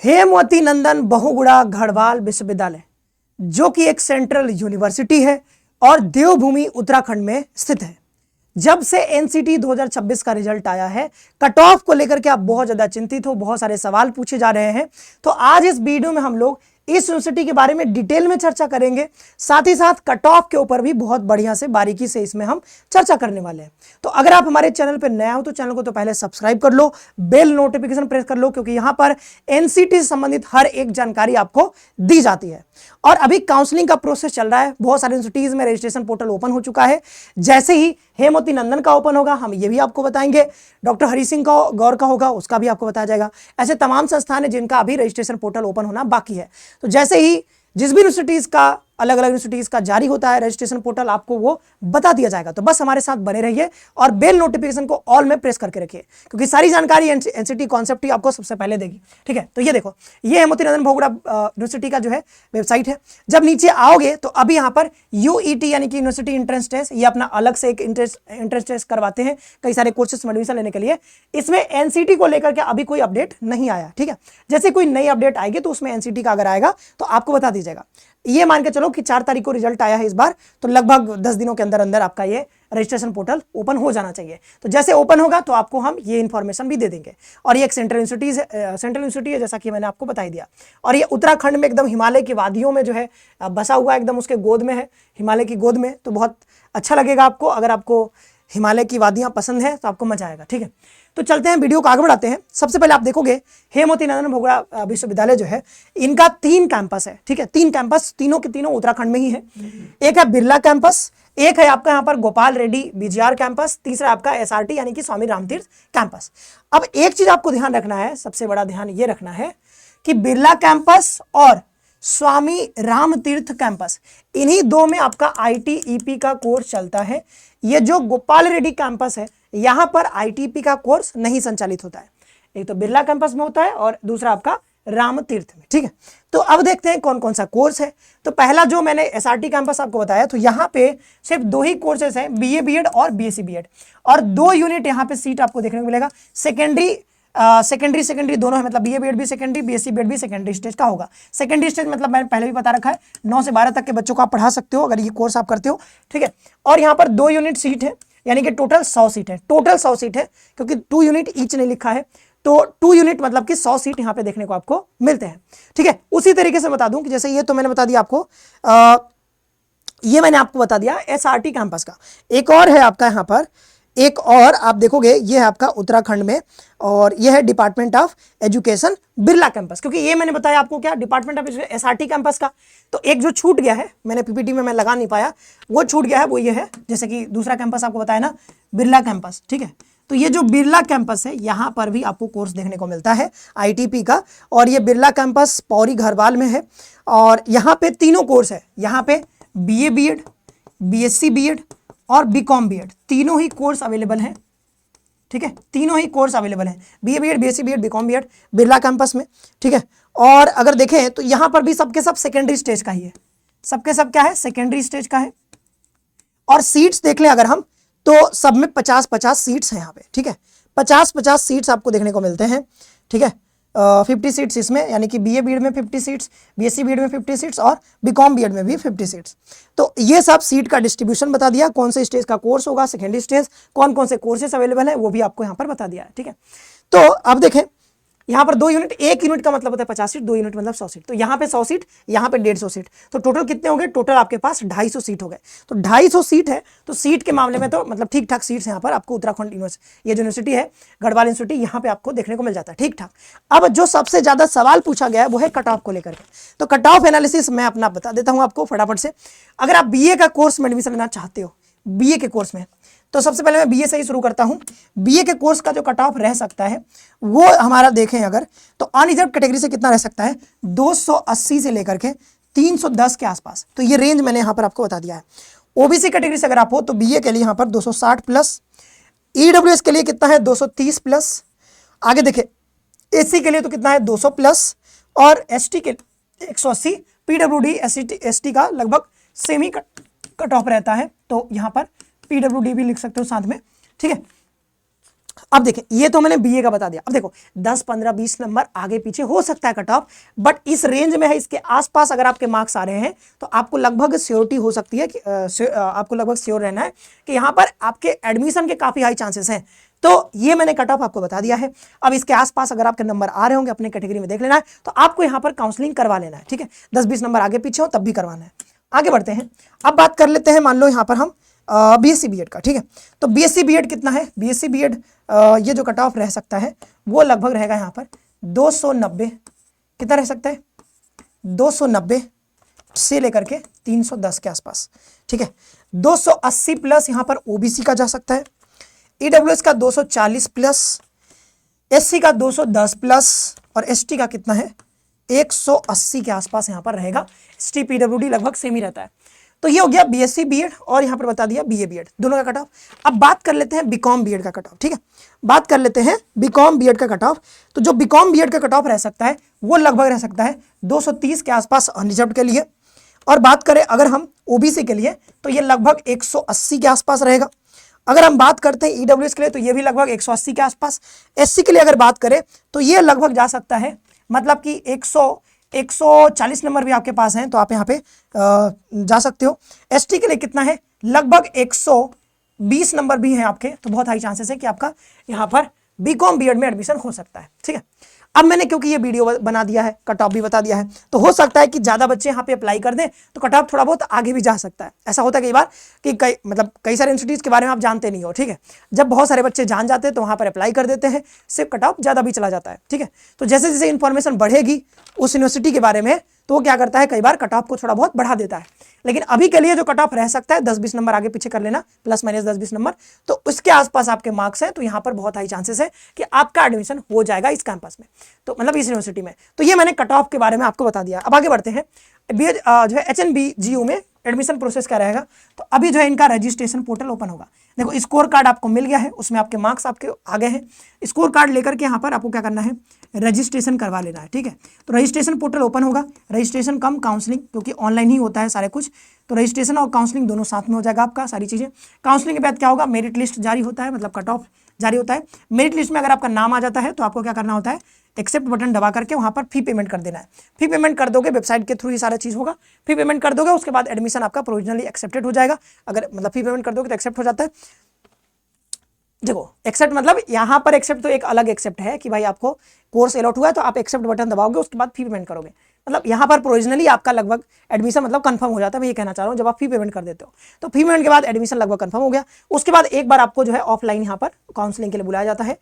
हेमवती नंदन बहुगुणा गढ़वाल विश्वविद्यालय जो कि एक सेंट्रल यूनिवर्सिटी है और देवभूमि उत्तराखंड में स्थित है। जब से एनसीटी 2026 का रिजल्ट आया है, कट ऑफ को लेकर के आप बहुत ज्यादा चिंतित हो, बहुत सारे सवाल पूछे जा रहे हैं। तो आज इस वीडियो में हम लोग इस यूनिवर्सिटी के बारे में डिटेल में चर्चा करेंगे, साथ ही साथ कट ऑफ के ऊपर भी बहुत बढ़िया से बारीकी से इसमें हम चर्चा करने वाले हैं। तो अगर आप हमारे चैनल पर नया हो तो चैनल को तो पहले सब्सक्राइब कर लो, बेल नोटिफिकेशन प्रेस कर लो, क्योंकि यहां पर एनसीटी से संबंधित हर एक जानकारी आपको दी जाती है। और अभी काउंसलिंग का प्रोसेस चल रहा है, बहुत सारे यूनिवर्सिटीज में रजिस्ट्रेशन पोर्टल ओपन हो चुका है। जैसे ही हेमवती नंदन का ओपन होगा हम ये भी आपको बताएंगे, डॉक्टर हरि सिंह का गौर का होगा उसका भी आपको बताया जाएगा। ऐसे तमाम संस्थान है जिनका अभी रजिस्ट्रेशन पोर्टल ओपन होना बाकी है। तो जैसे ही जिस भी यूनिवर्सिटीज का अलग अलग यूनिवर्सिटीज का जारी होता है रजिस्ट्रेशन पोर्टल, आपको वो बता दिया जाएगा। तो बस हमारे साथ बने रहिए और बेल नोटिफिकेशन को ऑल में प्रेस करके रखिए, क्योंकि सारी जानकारी एनसीटी कॉन्सेप्ट ही आपको सबसे पहले देगी। ठीक है, तो ये देखो, ये हेमवती नंदन बहुगुणा यूनिवर्सिटी का जो है वेबसाइट है। जब नीचे आओगे तो अभी यहाँ पर यूईटी यानी कि यूनिवर्सिटी एंट्रेंस टेस्ट, ये अपना अलग से एक एंट्रेंस टेस्ट करवाते हैं कई सारे कोर्सेज में एडमिशन लेने के लिए। इसमें एनसीटी को लेकर के अभी कोई अपडेट नहीं आया। ठीक है, जैसे कोई नई अपडेट आएगी तो उसमें एनसीटी का अगर आएगा तो आपको बता दी जाएगा। ये मान के चलो कि 4 तारीख को रिजल्ट आया है इस बार, तो लगभग 10 दिनों के अंदर अंदर आपका ये रजिस्ट्रेशन पोर्टल ओपन हो जाना चाहिए। तो जैसे ओपन होगा तो आपको हम ये इन्फॉर्मेशन भी दे देंगे। और ये एक सेंट्रल यूनिवर्सिटी है जैसा कि मैंने आपको बता ही दिया। और ये उत्तराखंड में एकदम हिमालय की वादियों में जो है बसा हुआ, एकदम उसके गोद में है, हिमालय की गोद में। तो बहुत अच्छा लगेगा आपको, अगर आपको हिमालय की वादियां पसंद है तो आपको मजा आएगा। ठीक है, तो चलते हैं, वीडियो को आगे बढ़ाते हैं। सबसे पहले आप देखोगे हेमवती नंदन बहुगुणा विश्वविद्यालय जो है, इनका 3 कैंपस है। ठीक है, 3 कैंपस, तीनों के तीनों उत्तराखंड में ही है। एक है बिरला कैंपस, एक है आपका यहाँ पर गोपाल रेड्डी बीजीआर कैंपस, तीसरा आपका एसआरटी यानी कि स्वामी रामतीर्थ कैंपस। अब एक चीज आपको ध्यान रखना है, सबसे बड़ा ध्यान ये रखना है कि बिरला कैंपस और स्वामी रामतीर्थ कैंपस, इन्हीं दो में आपका आईटीईपी का कोर्स चलता है। ये जो गोपाल रेड्डी कैंपस है, यहां पर आईटीपी का कोर्स नहीं संचालित होता है। एक तो बिरला कैंपस में होता है और दूसरा आपका रामतीर्थ में। ठीक है, तो अब देखते हैं कौन कौन सा कोर्स है। तो पहला जो मैंने एसआरटी कैंपस आपको बताया, तो यहाँ पे सिर्फ 2 ही कोर्सेज हैं, बीए बीएड और बीएससी बीएड, और 2 यूनिट यहाँ पे सीट आपको देखने को मिलेगा। सेकेंडरी दोनों है, मतलब बीए बीएड भी सेकेंडरी, बीएससी बीएड भी सेकेंडरी स्टेज का होगा। सेकेंडरी स्टेज मतलब मैंने पहले भी बता रखा है, 9 से 12 तक के बच्चों को आप पढ़ा सकते हो अगर ये कोर्स आप करते हो। ठीक है, और यहाँ पर 2 यूनिट सीट है, यानी कि टोटल 100 सीट है। टोटल 100 सीट है, क्योंकि 2 यूनिट ईच नहीं लिखा है, तो 2 यूनिट मतलब कि 100 सीट यहाँ पे देखने को आपको मिलते हैं। ठीक है, उसी तरीके से बता दूं कि जैसे ये तो मैंने बता दिया आपको, ये मैंने आपको बता दिया एसआरटी कैंपस का। एक और है आपका यहाँ पर, एक और आप देखोगे, ये है आपका उत्तराखंड में, और ये है department of education Birla campus. क्योंकि ये मैंने बताया आपको क्या, डिपार्टमेंट ऑफ एसआरटी कैंपस का। तो एक जो छूट गया है, मैंने पीपीटी में मैं लगा नहीं पाया, वो छूट गया है, वो ये है, जैसे कि दूसरा कैंपस आपको बताया ना, बिरला कैंपस। ठीक है, तो ये जो बिरला कैंपस है, यहाँ पर भी आपको कोर्स देखने को मिलता है आईटीपी का। और ये बिरला कैंपस पौरी घरवाल में है, और यहाँ पे तीनों कोर्स है। यहाँ पे बीए बीएड, बीएससी बीएड और बीकॉम बीएड, तीनों ही कोर्स अवेलेबल हैं। ठीक है, तीनों ही कोर्स अवेलेबल हैं, BA BEd, BSc BEd, BCom BEd Birla campus में। ठीक है, और अगर देखें तो यहाँ पर भी सबके सब सेकेंडरी स्टेज का ही है, सबके सब क्या है, सेकेंडरी स्टेज का है। और सीट्स देख लें अगर हम, तो सब में 50-50 सीट्स हैं यहाँ पे। ठीक है, 50-50 सीट्स आपको देखने को मिलते हैं। ठीक है, 50 सीट्स इसमें, यानी कि बीए बीएड में 50 सीट्स, बीएससी बीएड में 50 सीट्स और बीकॉम बीएड में भी 50 सीट्स। तो ये सब सीट का डिस्ट्रीब्यूशन बता दिया, कौन से स्टेज का कोर्स होगा, सेकेंडरी स्टेज, कौन कौन से कोर्सेस अवेलेबल है, वो भी आपको यहाँ पर बता दिया है। ठीक है, तो अब देखें यहाँ पर 2 यूनिट, 1 यूनिट का मतलब होता है 50 सीट, 2 यूनिट मतलब 100 सीट। तो यहाँ पे 100 सीट, यहाँ पे 150 सीट, तो टोटल कितने हो गए, टोटल आपके पास 250 सीट हो गए। तो 250 सीट है, तो सीट के मामले में तो मतलब ठीक ठाक सीट्स यहाँ पर आपको उत्तराखंड यूनिवर्सिटी, ये जो यूनिवर्सिटी है गढ़वाल यूनिवर्सिटी, यहाँ पे आपको देखने को मिल जाता है। ठीक ठाक। अब जो सबसे ज्यादा सवाल पूछा गया है वो है कट ऑफ को लेकर के। तो कट ऑफ एनालिसिस मैं अपना बता देता हूँ आपको फटाफट से। अगर आप बीए का कोर्स में एडमिशन लेना चाहते हो, बीए के कोर्स में, तो सबसे पहले मैं बीए से ही शुरू करता हूं। बीए के कोर्स का जो कट ऑफ रह सकता है वो हमारा देखें अगर, तो अनरिजर्व कैटेगरी से कितना रह सकता है, 280 से लेकर के 310 के आसपास। तो ये रेंज मैंने यहां पर आपको बता दिया है। ओबीसी कैटेगरी से अगर आप हो तो बीए के लिए यहां पर 260 प्लस, ईडब्ल्यूएस के लिए कितना है 230 प्लस, आगे देखें एससी के लिए तो कितना है 200 प्लस, और एसटी के 180, पीडब्ल्यूडी एसटी का लगभग सेमी कट ऑफ रहता है। तो यहां पर पीडब्ल्यूडी भी लिख सकते हो साथ में। ठीक है, अब देखिए ये तो मैंने बीए का बता दिया। अब देखो 10, 15, 20 नंबर आगे पीछे हो सकता है कट ऑफ, बट इस रेंज में है, इसके आसपास अगर आपके मार्क्स आ रहे हैं तो आपको लगभग श्योरिटी हो सकती है कि आपको लगभग श्योर रहना है कि यहाँ पर आपके एडमिशन के काफी हाई चांसेस हैं। तो ये मैंने कट ऑफ आपको बता दिया है। अब इसके आसपास अगर आपके नंबर आ रहे होंगे अपने कैटेगरी में देख लेना है, तो आपको यहाँ पर काउंसलिंग करवा लेना है, ठीक है। 10-20 नंबर आगे पीछे हो तब भी करवाना है। आगे बढ़ते हैं, अब बात कर लेते हैं, मान लो यहाँ पर हम बीएससी बीएड का, ठीक है। तो बीएससी बीएड कितना है, बीएससी बीएड ये जो कट ऑफ रह सकता है वो लगभग रहेगा यहाँ पर 290, कितना रह सकता है, 290 से लेकर के 310 के आसपास, ठीक है। 280 प्लस यहाँ पर ओबीसी का जा सकता है, ईडब्ल्यूएस का 240 प्लस, एससी का 210 प्लस और एसटी का कितना है 180 के आसपास यहाँ पर रहेगा। एसटी पीडब्ल्यूडी लगभग सेम ही रहता है। तो ये हो गया बीएससी बीएड और यहाँ पर बता दिया बीए बीएड दोनों का कट ऑफ। अब बात कर लेते हैं बीकॉम बीएड का कट ऑफ, ठीक है। बात कर लेते हैं बीकॉम बीएड का कट ऑफ। तो जो बीकॉम बीएड का कट ऑफ रह सकता है वो लगभग रह सकता है 230 के आसपास अनरिजर्व्ड के लिए, और बात करें अगर हम ओबीसी के लिए तो ये लगभग 180 के आसपास रहेगा। अगर हम बात करते हैं ईडब्ल्यूएस के लिए तो ये भी लगभग 180 के आसपास। एससी के लिए अगर बात करें तो ये लगभग जा सकता है, मतलब कि 140 नंबर भी आपके पास हैं तो आप यहाँ पे जा सकते हो। एसटी के लिए कितना है, लगभग 120 नंबर भी हैं आपके, तो बहुत हाई चांसेस है कि आपका यहाँ पर बीकॉम बीएड में एडमिशन हो सकता है, ठीक है। अब मैंने क्योंकि ये वीडियो बना दिया है, कट ऑफ भी बता दिया है, तो हो सकता है कि ज़्यादा बच्चे यहाँ पे अप्लाई कर दें तो कट ऑफ थोड़ा बहुत आगे भी जा सकता है। ऐसा होता है कई बार कि कई सारे इंस्टीट्यूट के बारे में आप जानते नहीं हो, ठीक है। जब बहुत सारे बच्चे जान जाते हैं तो वहाँ पर अप्लाई कर देते हैं, सिर्फ कट ऑफ ज़्यादा भी चला जाता है, ठीक है। तो जैसे जैसे इन्फॉर्मेशन बढ़ेगी उस यूनिवर्सिटी के बारे में तो वो क्या करता है, कई बार कट ऑफ को थोड़ा बहुत बढ़ा देता है। लेकिन अभी के लिए जो कट ऑफ रह सकता है 10-20 नंबर आगे पीछे कर लेना, प्लस माइनस 10-20 नंबर, तो उसके आसपास आपके मार्क्स हैं तो यहाँ पर बहुत हाई चांसेस है कि आपका एडमिशन हो जाएगा इस कैंपस में, तो मतलब इस यूनिवर्सिटी में। तो ये मैंने कट ऑफ के बारे में आपको बता दिया। अब आगे बढ़ते हैं, जो है HNBGU में एडमिशन प्रोसेस क्या रहेगा। तो अभी जो है इनका रजिस्ट्रेशन पोर्टल ओपन होगा। देखो स्कोर कार्ड आपको मिल गया है, उसमें आपके मार्क्स आपके आ गए हैं। स्कोर कार्ड लेकर के यहाँ पर आपको क्या करना है, रजिस्ट्रेशन करवा लेना है, ठीक है। तो रजिस्ट्रेशन पोर्टल ओपन होगा, रजिस्ट्रेशन कम काउंसलिंग, क्योंकि ऑनलाइन ही होता है सारे कुछ, तो रजिस्ट्रेशन और काउंसलिंग दोनों साथ में हो जाएगा आपका सारी चीज़ें। काउंसलिंग के बाद क्या होगा, मेरिट लिस्ट जारी होता है, मतलब कट ऑफ जारी होता है। मेरिट लिस्ट में अगर आपका नाम आ जाता है तो आपको क्या करना होता है, एक्सेप्ट बटन दबा करके वहाँ पर फी पेमेंट कर देना है। फी पेमेंट कर दोगे, वेबसाइट के थ्रू ये सारा चीज़ होगा। फी पेमेंट कर दोगे, उसके बाद एडमिशन आपका प्रोविजनली एक्सेप्टेड हो जाएगा। अगर मतलब फी पेमेंट कर दोगे तो एक्सेप्ट हो जाता है। देखो एक्सेप्ट मतलब यहाँ पर एक्सेप्ट तो एक अलग एक्सेप्ट है कि भाई आपको कोर्स अलॉट हुआ है तो आप एक्सेप्ट बटन दबाओगे, उसके बाद फी पेमेंट करोगे। मतलब यहाँ पर प्रोविजनली आपका लगभग एडमिशन मतलब कंफर्म हो जाता है। मैं ये कहना चाह रहा हूँ, जब आप फी पेमेंट कर देते हो तो फी पेमेंट के बाद एडमिशन लगभग कंफर्म हो गया। उसके बाद एक बार आपको जो है ऑफलाइन यहाँ पर काउंसलिंग के लिए बुलाया जाता है,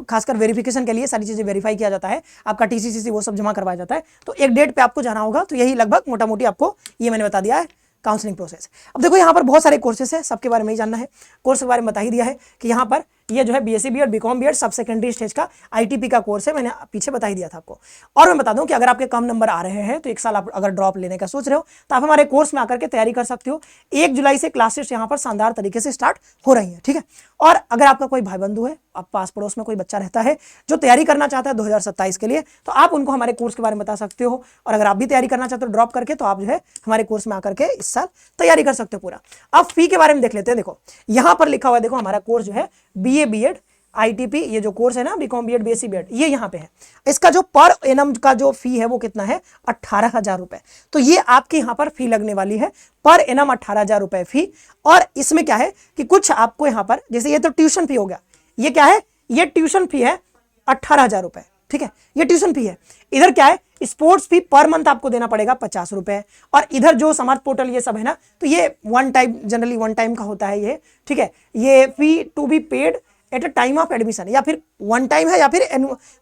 खासकर वेरिफिकेशन के लिए सारी चीज़ें वेरीफाई किया जाता है, आपका TCCC वो सब जमा करवाया जाता है। तो एक डेट पे आपको जाना होगा। तो यही लगभग मोटा मोटी आपको ये मैंने बता दिया है काउंसलिंग प्रोसेस। अब देखो यहाँ पर बहुत सारे कोर्सेस हैं, सबके बारे में ही जानना है। कोर्स के बारे में बता ही दिया है कि यहाँ पर ये जो है बीएससी बीएड बीकॉम बीएड सब सेकेंडरी स्टेज का ITP का कोर्स है, मैंने पीछे बता ही दिया था आपको। और मैं बता दूं कि अगर आपके कम नंबर आ रहे हैं तो एक साल आप अगर ड्रॉप लेने का सोच रहे हो तो आप हमारे कोर्स में आकर के तैयारी कर सकते हो। 1 जुलाई से क्लासेस यहाँ पर शानदार तरीके से स्टार्ट हो रही है, ठीक है। और अगर आपका कोई भाई बंधु है, आप पास पड़ोस में कोई बच्चा रहता है जो तैयारी करना चाहता है 2027 के लिए, तो आप उनको हमारे कोर्स के बारे में बता सकते हो। और अगर आप भी तैयारी करना चाहते हो ड्रॉप करके, तो आप जो है हमारे कोर्स में आकर के इस साल तैयारी कर सकते हो पूरा। अब फी के बारे में देख लेते हैं। देखो यहाँ पर लिखा हुआ है, देखो हमारा कोर्स जो है BA BEd ITP ये जो कोर्स है ना, बीकॉम बीएड बीएससी बीएड, ये यहाँ पे है। इसका जो पर एनम का जो फी है वो कितना है, 18,000 रुपए। तो ये आपके यहाँ पर फी लगने वाली है पर एनम 18,000 रुपए फी। और इसमें क्या है कि कुछ आपको यहाँ पर, जैसे ये तो ट्यूशन फी हो गया, ये क्या है, ये ट्यूशन फी है 18,000 रुपए, ठीक है, ये ट्यूशन फी है। इधर क्या है, स्पोर्ट्स फी पर मंथ आपको देना पड़ेगा 50 रुपए। और इधर जो समर्थ पोर्टल ये सब है ना, तो ये one time, generally one time का होता है ये, ठीक है। ये fee to be paid at a time of admission, या फिर वन टाइम है या फिर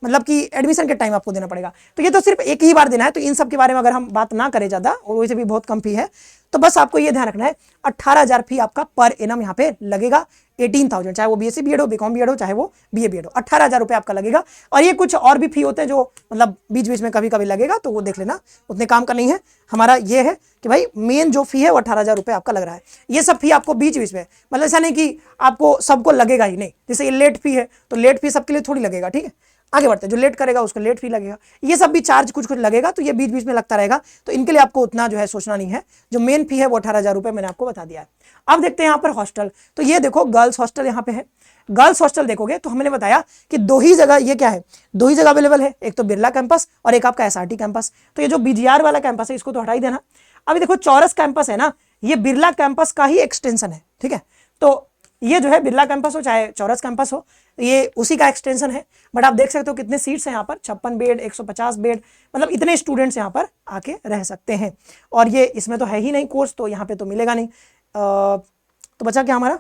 मतलब कि एडमिशन के टाइम आपको देना पड़ेगा। तो ये तो सिर्फ एक ही बार देना है। तो इन सब के बारे में अगर हम बात ना करें ज़्यादा, और वैसे भी बहुत कम फी है, तो बस आपको ये ध्यान रखना है 18,000 फी आपका पर एनम यहाँ पे लगेगा। 18,000, चाहे वो बीएससी बीएड हो, बीकॉम बीएड हो, चाहे वो बीए बीएड हो, 18,000 रुपये आपका लगेगा। और ये कुछ और भी फी होते हैं जो मतलब बीच बीच में कभी कभी लगेगा, तो वो देख लेना, उतने काम का नहीं है। हमारा ये है कि भाई मेन जो फी है वो 18,000 रुपये आपका लग रहा है। ये सब फी आपको बीच बीच में, मतलब ऐसा नहीं कि आपको सबको लगेगा ही नहीं। जैसे ये लेट फी है तो लेट फी सबके लिए थोड़ी लगेगा, ठीक है। आगे बढ़ते हैं, जो लेट करेगा उसको लेट फी लगेगा, ये सब भी चार्ज कुछ कुछ लगेगा, तो ये बीच बीच में लगता रहेगा, तो इनके लिए आपको उतना जो है सोचना नहीं है। जो मेन फी है वो 18,000 रुपये मैंने आपको बता दिया है। अब देखते हैं यहाँ पर हॉस्टल, तो ये देखो गर्ल्स हॉस्टल यहाँ पे है। गर्ल्स हॉस्टल देखोगे तो हमने बताया कि दो ही जगह, ये क्या है, दो ही जगह अवेलेबल है, एक तो बिरला कैंपस और एक आपका एसआरटी कैंपस। तो ये जो बीजीआर वाला कैंपस है इसको तो हटा ही देना। अभी देखो चौरस कैंपस है ना, ये बिरला कैंपस का ही एक्सटेंशन है, ठीक है। तो ये जो है बिरला कैंपस हो चाहे चौरस कैंपस हो, ये उसी का एक्सटेंशन है। बट आप देख सकते हो कितने सीट्स हैं यहाँ पर, 56 बेड, 150 बेड, मतलब इतने स्टूडेंट्स यहाँ पर आके रह सकते हैं। और ये इसमें तो है ही नहीं कोर्स, तो यहाँ पे तो मिलेगा नहीं। तो बचा क्या हमारा,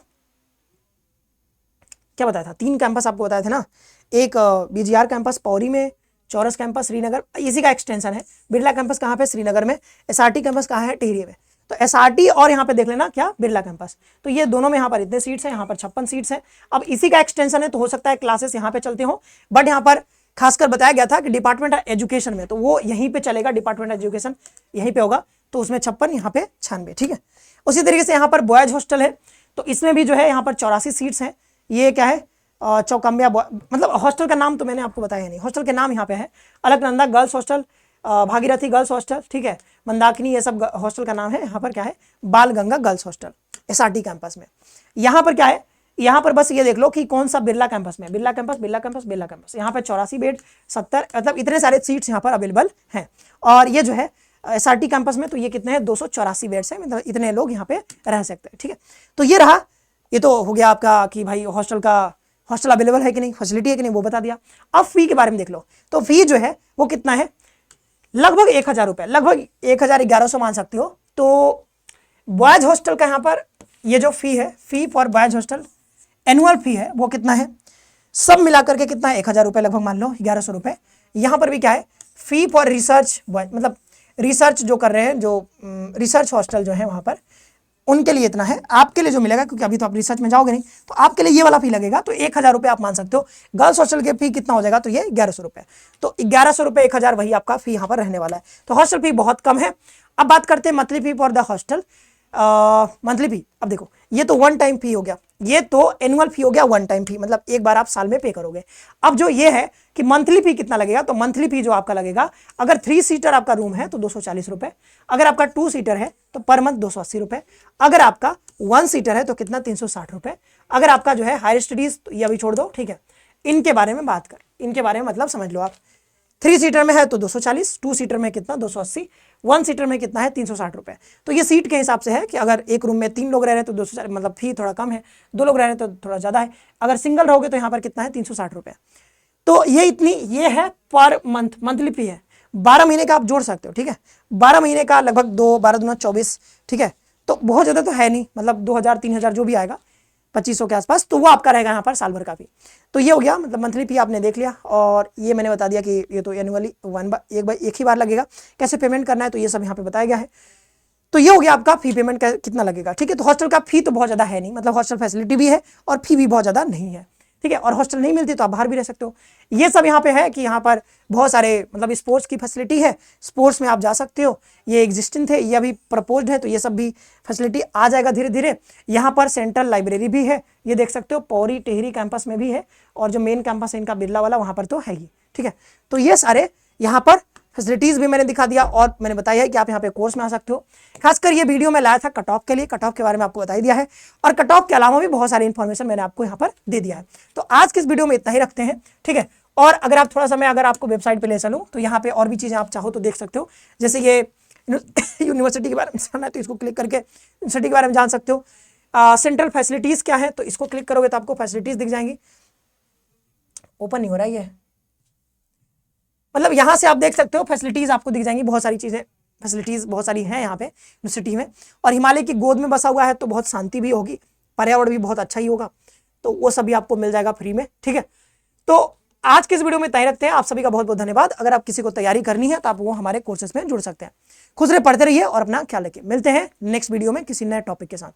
क्या बताया था, 3 कैंपस आपको बताया थे ना, एक बीजीआर कैंपस पौरी में, चौरस कैंपस श्रीनगर, इसी का एक्सटेंशन है। बिरला कैंपस कहाँ पे, श्रीनगर में। एसआरटी कैंपस कहाँ है, टिहरी में। तो एसआरटी और यहाँ पे देख लेना क्या, बिरला कैंपस। तो ये दोनों में यहाँ पर इतने सीट्स हैं, यहाँ पर 56 सीट्स हैं। अब इसी का एक्सटेंशन है, तो हो सकता है क्लासेस यहाँ पे चलते हो, बट यहाँ पर खासकर बताया गया था कि डिपार्टमेंट ऑफ एजुकेशन में, तो वो यहीं पे चलेगा, डिपार्टमेंट ऑफ एजुकेशन यहीं पे होगा, तो उसमें 56, यहाँ पे 96, ठीक है। उसी तरीके से यहाँ पर बॉयज हॉस्टल है, तो इसमें भी जो है यहाँ पर 84 सीट्स हैं। ये क्या है, चौकम्बिया, मतलब हॉस्टल का नाम तो मैंने आपको बताया नहीं, हॉस्टल के नाम यहाँ पे है, Alaknanda girls hostel, Bhagirathi girls hostel, ठीक है, मंदाकिनी, ये सब हॉस्टल का नाम है। यहाँ पर क्या है, बाल Ganga girls hostel, SRT campus में। यहाँ पर क्या है, यहाँ पर बस ये देख लो कि कौन सा बिरला कैंपस में, Birla campus, Birla campus, Birla campus. यहाँ पर 84 बेड, 70, मतलब इतने सारे सीट्स यहाँ पर अवेलेबल हैं। और ये जो है एसआरटी कैंपस में, तो ये कितने हैं, 284 बेड्स हैं, मतलब इतने लोग यहाँ पे रह सकते हैं, ठीक है। तो ये रहा, ये तो हो गया आपका कि भाई हॉस्टल अवेलेबल है कि नहीं, फैसिलिटी है कि नहीं, वो बता दिया। अब फी के बारे में देख लो, तो फी जो है वो कितना है, लगभग 1,000 रुपये, लगभग 1,1100 मान सकते हो। तो बॉयज हॉस्टल का यहाँ पर ये जो फी है, fee for boys hostel annual फी है, वो कितना है, सब मिलाकर के कितना है, 1,000 रुपये लगभग मान लो, 1,100 रुपये। यहाँ पर भी क्या है, फी फॉर रिसर्च बॉयज, मतलब रिसर्च जो कर रहे हैं, जो रिसर्च हॉस्टल जो है वहाँ पर, उनके लिए इतना है। आपके लिए जो मिलेगा, क्योंकि अभी तो आप रिसर्च में जाओगे नहीं, तो आपके लिए ये वाला फी लगेगा, तो 1,000 रुपये आप मान सकते हो। गर्ल्स हॉस्टल के फी कितना हो जाएगा, तो ये 1,100 रुपये। तो 1,100 रुपये, 1,000, वही आपका फी यहाँ पर रहने वाला है। तो हॉस्टल फी बहुत कम है। अब बात करते हैं monthly fee for the hostel. Monthly fee, अब देखो ये तो वन टाइम फी हो गया, ये तो एनुअल फी हो गया, वन टाइम फी, मतलब एक बार आप साल में पे करोगे। अब जो ये है कि मंथली फी कितना लगेगा, तो मंथली फी जो आपका लगेगा, अगर 3 सीटर आपका रूम है तो 240 रुपये, अगर आपका 2 सीटर है तो पर मंथ 280 रुपये, अगर आपका 1 सीटर है तो कितना, 360 रुपये, अगर आपका जो है हायर स्टडीज, तो ये अभी छोड़ दो, ठीक है। इनके बारे में बात कर, इनके बारे में मतलब समझ लो आप, 3 सीटर में है तो 240, 2 सीटर में कितना, 280, 1 सीटर में कितना है, 360 रुपये। तो ये सीट के हिसाब से है कि अगर एक रूम में 3 लोग रह रहे हैं तो 240, मतलब फी थोड़ा कम है, 2 लोग रह रहे हैं तो थोड़ा ज़्यादा है, अगर सिंगल रहोगे तो यहाँ पर कितना है, 360 रुपये। तो ये इतनी, ये है पर मंथ, मंथली फी है। 12 महीने का आप जोड़ सकते हो, ठीक है, 12 महीने का लगभग 2, 12 दूना 24, ठीक है। तो बहुत ज़्यादा तो है नहीं, मतलब 2,000, 3,000 जो भी आएगा, 2500 के आसपास, तो वो आपका रहेगा यहाँ पर साल भर का फी। तो ये हो गया, मतलब मंथली फी आपने देख लिया, और ये मैंने बता दिया कि ये तो एनुअली एक ही बार लगेगा, कैसे पेमेंट करना है तो ये सब यहाँ पे बताया गया है। तो ये हो गया आपका फी पेमेंट कितना लगेगा, ठीक है। तो हॉस्टल का फी तो बहुत ज़्यादा है नहीं, मतलब हॉस्टल फैसिलिटी भी है और फी भी बहुत ज़्यादा नहीं है, ठीक है। और हॉस्टल नहीं मिलती तो आप बाहर भी रह सकते हो। ये सब यहाँ पे है कि यहाँ पर बहुत सारे, मतलब स्पोर्ट्स की फैसिलिटी है, स्पोर्ट्स में आप जा सकते हो, ये एग्जिस्टिंग थे, ये अभी प्रपोज्ड है, तो ये सब भी फैसिलिटी आ जाएगा धीरे धीरे। यहाँ पर सेंट्रल लाइब्रेरी भी है, ये देख सकते हो, पौरी टिहरी कैंपस में भी है, और जो मेन कैंपस है इनका बिरला वाला, वहाँ पर तो है ही, ठीक है। तो ये सारे यहाँ पर फैसिलिटीज़ भी मैंने दिखा दिया, और मैंने बताया है कि आप यहाँ पे कोर्स में आ सकते हो। खासकर ये वीडियो मैं लाया था कट ऑफ के लिए, कट ऑफ के बारे में आपको बता ही दिया है, और कट ऑफ के अलावा भी बहुत सारी इन्फॉर्मेशन मैंने आपको यहाँ पर दे दिया है। तो आज के इस वीडियो में इतना ही रखते हैं, ठीक है। और अगर आप थोड़ा सा, मैं अगर आपको वेबसाइट पर ले चलूँ तो यहाँ पे और भी चीज़ें आप चाहो तो देख सकते हो, जैसे ये यूनिवर्सिटी के बारे में जानना है तो इसको क्लिक करके यूनिवर्सिटी के बारे में जान सकते हो। सेंट्रल फैसिलिटीज़ क्या है, तो इसको क्लिक करोगे तो आपको फैसिलिटीज़ दिख जाएंगी। ओपन नहीं हो रहा है ये, मतलब यहाँ से आप देख सकते हो फैसिलिटीज़ आपको दिख जाएंगी, बहुत सारी चीज़ें, फैसिलिटीज़ बहुत सारी हैं यहाँ पे यूनिवर्सिटी में। और हिमालय की गोद में बसा हुआ है तो बहुत शांति भी होगी, पर्यावरण भी बहुत अच्छा ही होगा, तो वो सभी आपको मिल जाएगा फ्री में, ठीक है। तो आज के इस वीडियो में तय रखते हैं। आप सभी का बहुत बहुत धन्यवाद। अगर आप किसी को तैयारी करनी है तो आप वो हमारे कोर्सेज में जुड़ सकते हैं। खुद से पढ़ते रहिए और अपना ख्याल रखिए। मिलते हैं नेक्स्ट वीडियो में किसी नए टॉपिक के साथ।